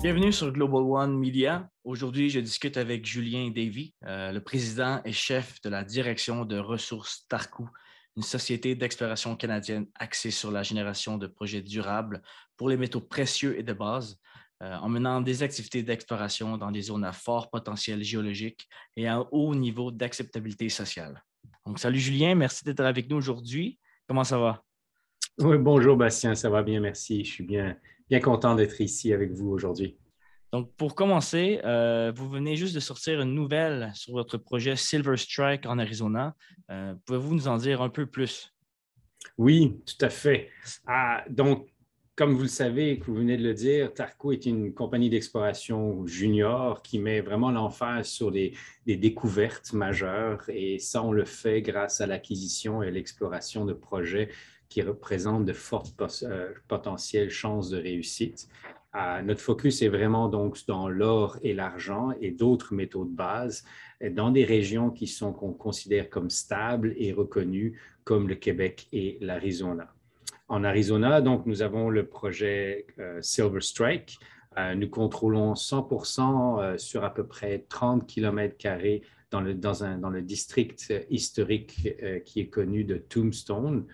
Bienvenue sur Global One Media. Aujourd'hui, je discute avec Julien Davy, le président et chef de la direction de ressources Tarku, une société d'exploration canadienne axée sur la génération de projets durables pour les métaux précieux et de base, en menant des activités d'exploration dans des zones à fort potentiel géologique et à un haut niveau d'acceptabilité sociale. Donc, salut Julien, merci d'être avec nous aujourd'hui. Comment ça va? Oui, bonjour Bastien, ça va bien, merci. Je suis bien content d'être ici avec vous aujourd'hui. Donc, pour commencer, vous venez juste de sortir une nouvelle sur votre projet Silver Strike en Arizona. Pouvez-vous nous en dire un peu plus? Oui, tout à fait. Donc, comme vous le savez, que vous venez de le dire, Tarco est une compagnie d'exploration junior qui met vraiment l'emphase sur des découvertes majeures et ça, on le fait grâce à l'acquisition et à l'exploration de projets qui représentent de fortes potentielles chances de réussite. Notre focus est vraiment donc dans l'or et l'argent et d'autres métaux de base dans des régions qu'on considère comme stables et reconnues comme le Québec et l'Arizona. En Arizona, donc, nous avons le projet Silver Strike. Nous contrôlons 100% sur à peu près 30 km² dans le district historique qui est connu de Tombstone.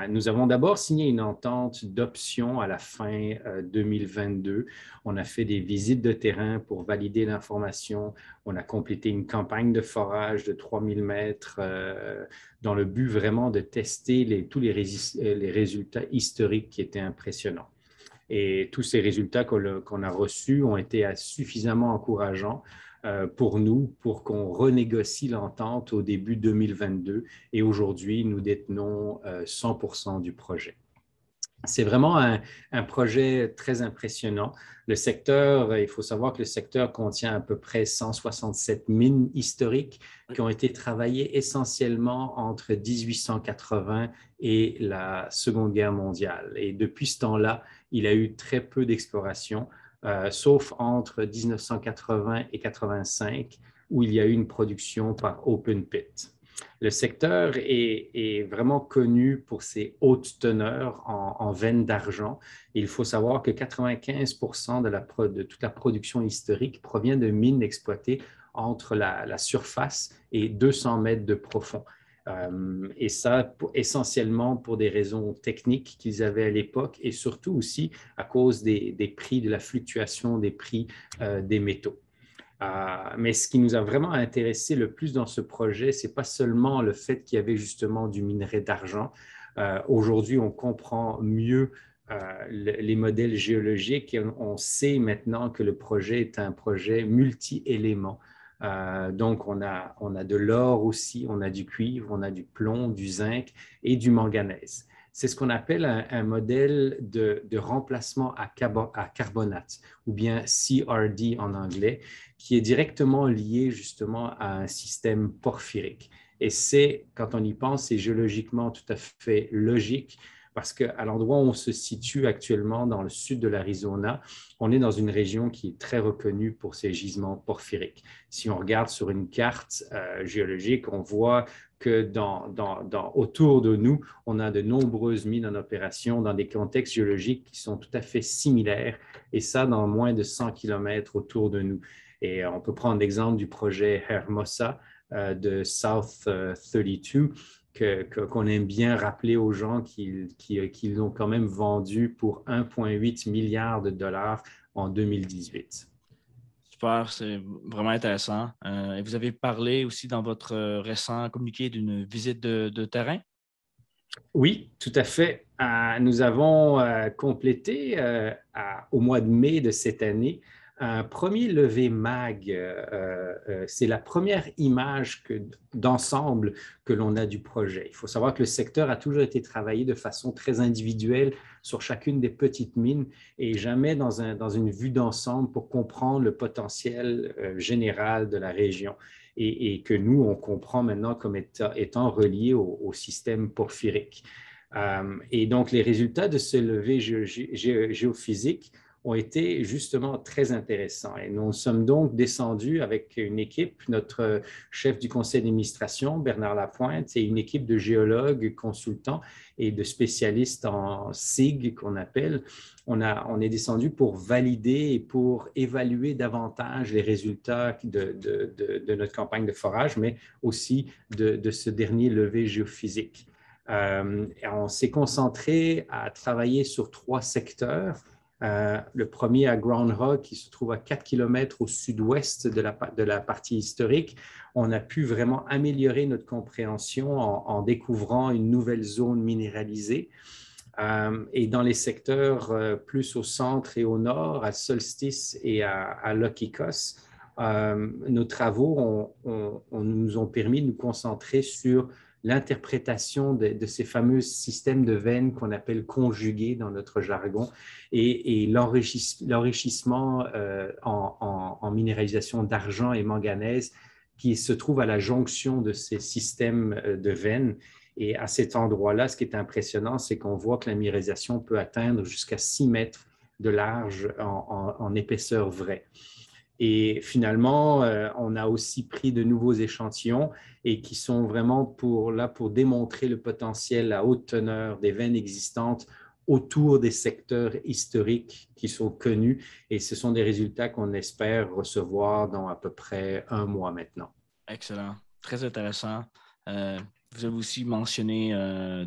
Nous avons d'abord signé une entente d'option à la fin 2022. On a fait des visites de terrain pour valider l'information. On a complété une campagne de forage de 3000 mètres dans le but vraiment de tester tous les résultats historiques qui étaient impressionnants. Et tous ces résultats qu'on a reçus ont été suffisamment encourageants pour nous, pour qu'on renégocie l'entente au début 2022. Et aujourd'hui, nous détenons 100% du projet. C'est vraiment un projet très impressionnant. Le secteur, il faut savoir que le secteur contient à peu près 167 mines historiques qui ont été travaillées essentiellement entre 1880 et la Seconde Guerre mondiale. Et depuis ce temps-là, il a eu très peu d'exploration, sauf entre 1980 et 85, où il y a eu une production par open pit. Le secteur est vraiment connu pour ses hautes teneurs en veines d'argent. Il faut savoir que 95% de toute la production historique provient de mines exploitées entre la surface et 200 mètres de profond. Et ça, essentiellement pour des raisons techniques qu'ils avaient à l'époque et surtout aussi à cause des prix, de la fluctuation des prix des métaux. Mais ce qui nous a vraiment intéressé le plus dans ce projet, ce n'est pas seulement le fait qu'il y avait justement du minerai d'argent. Aujourd'hui, on comprend mieux les modèles géologiques et on sait maintenant que le projet est un projet multi-éléments. Donc, on a de l'or aussi, on a du cuivre, on a du plomb, du zinc et du manganèse. C'est ce qu'on appelle un modèle de remplacement à carbonate ou bien CRD en anglais, qui est directement lié justement à un système porphyrique. Et c'est, quand on y pense, c'est géologiquement tout à fait logique parce qu'à l'endroit où on se situe actuellement dans le sud de l'Arizona, on est dans une région qui est très reconnue pour ses gisements porphyriques. Si on regarde sur une carte géologique, on voit que autour de nous, on a de nombreuses mines en opération dans des contextes géologiques qui sont tout à fait similaires, et ça dans moins de 100 km autour de nous. Et on peut prendre l'exemple du projet Hermosa de South 32, qu'on aime bien rappeler aux gens qu'ils l'ont quand même vendu pour 1,8 milliard de dollars en 2018. Super, c'est vraiment intéressant. Et vous avez parlé aussi dans votre récent communiqué d'une visite de terrain? Oui, tout à fait. Nous avons complété au mois de mai de cette année un premier levé MAG. C'est la première image d'ensemble que l'on a du projet. Il faut savoir que le secteur a toujours été travaillé de façon très individuelle sur chacune des petites mines et jamais dans une vue d'ensemble pour comprendre le potentiel général de la région. Et que nous, on comprend maintenant comme étant relié au système porphyrique. Et donc, les résultats de ce levé géophysique ont été justement très intéressants. Et nous sommes donc descendus avec une équipe, notre chef du conseil d'administration, Bernard Lapointe, et une équipe de géologues, consultants et de spécialistes en SIG qu'on appelle. On est descendu pour valider et pour évaluer davantage les résultats de notre campagne de forage, mais aussi de ce dernier levé géophysique. On s'est concentré à travailler sur 3 secteurs. Le premier à Groundhog, qui se trouve à 4 km au sud-ouest de la partie historique. On a pu vraiment améliorer notre compréhension en découvrant une nouvelle zone minéralisée. Et dans les secteurs plus au centre et au nord, à Solstice et à Lokikos, nos travaux nous ont permis de nous concentrer sur l'interprétation de ces fameux systèmes de veines qu'on appelle conjugués dans notre jargon et l'enrichissement en minéralisation d'argent et manganèse qui se trouve à la jonction de ces systèmes de veines. Et à cet endroit-là, ce qui est impressionnant, c'est qu'on voit que la minéralisation peut atteindre jusqu'à 6 mètres de large en épaisseur vraie. Et finalement, on a aussi pris de nouveaux échantillons et qui sont vraiment pour démontrer le potentiel à haute teneur des veines existantes autour des secteurs historiques qui sont connus. Et ce sont des résultats qu'on espère recevoir dans à peu près 1 mois maintenant. Excellent. Très intéressant. Vous avez aussi mentionné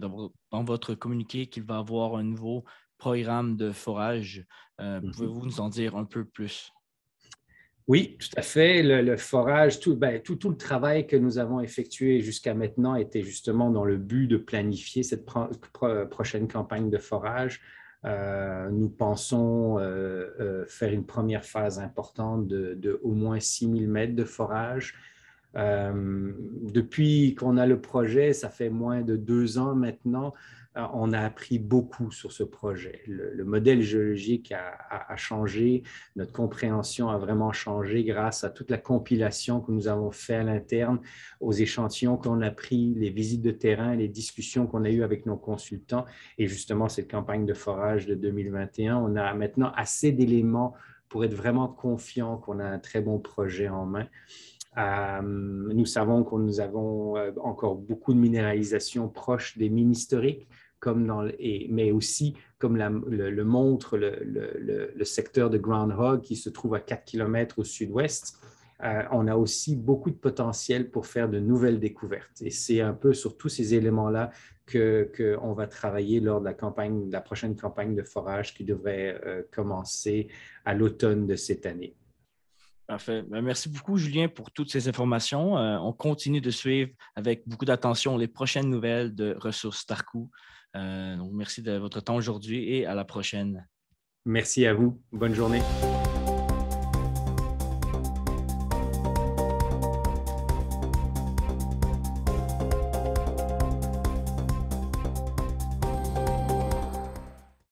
dans votre communiqué qu'il va y avoir un nouveau programme de forage. Pouvez-vous nous en dire un peu plus? Oui, tout à fait. Le forage, tout le travail que nous avons effectué jusqu'à maintenant était justement dans le but de planifier cette prochaine campagne de forage. Nous pensons faire une première phase importante de au moins 6 000 mètres de forage. Depuis qu'on a le projet, ça fait moins de 2 ans maintenant, on a appris beaucoup sur ce projet. Le modèle géologique a changé, notre compréhension a vraiment changé grâce à toute la compilation que nous avons fait à l'interne, aux échantillons qu'on a pris, les visites de terrain, les discussions qu'on a eues avec nos consultants et justement cette campagne de forage de 2021. On a maintenant assez d'éléments pour être vraiment confiants qu'on a un très bon projet en main. Nous savons que nous avons encore beaucoup de minéralisation proche des mines historiques, mais aussi, comme le montre le secteur de Groundhog qui se trouve à 4 km au sud-ouest. On a aussi beaucoup de potentiel pour faire de nouvelles découvertes. Et c'est un peu sur tous ces éléments-là qu'on va travailler lors de la prochaine campagne de forage qui devrait commencer à l'automne de cette année. Parfait. Merci beaucoup, Julien, pour toutes ces informations. On continue de suivre avec beaucoup d'attention les prochaines nouvelles de Ressources Tarkoo. Donc, merci de votre temps aujourd'hui et à la prochaine. Merci à vous. Bonne journée.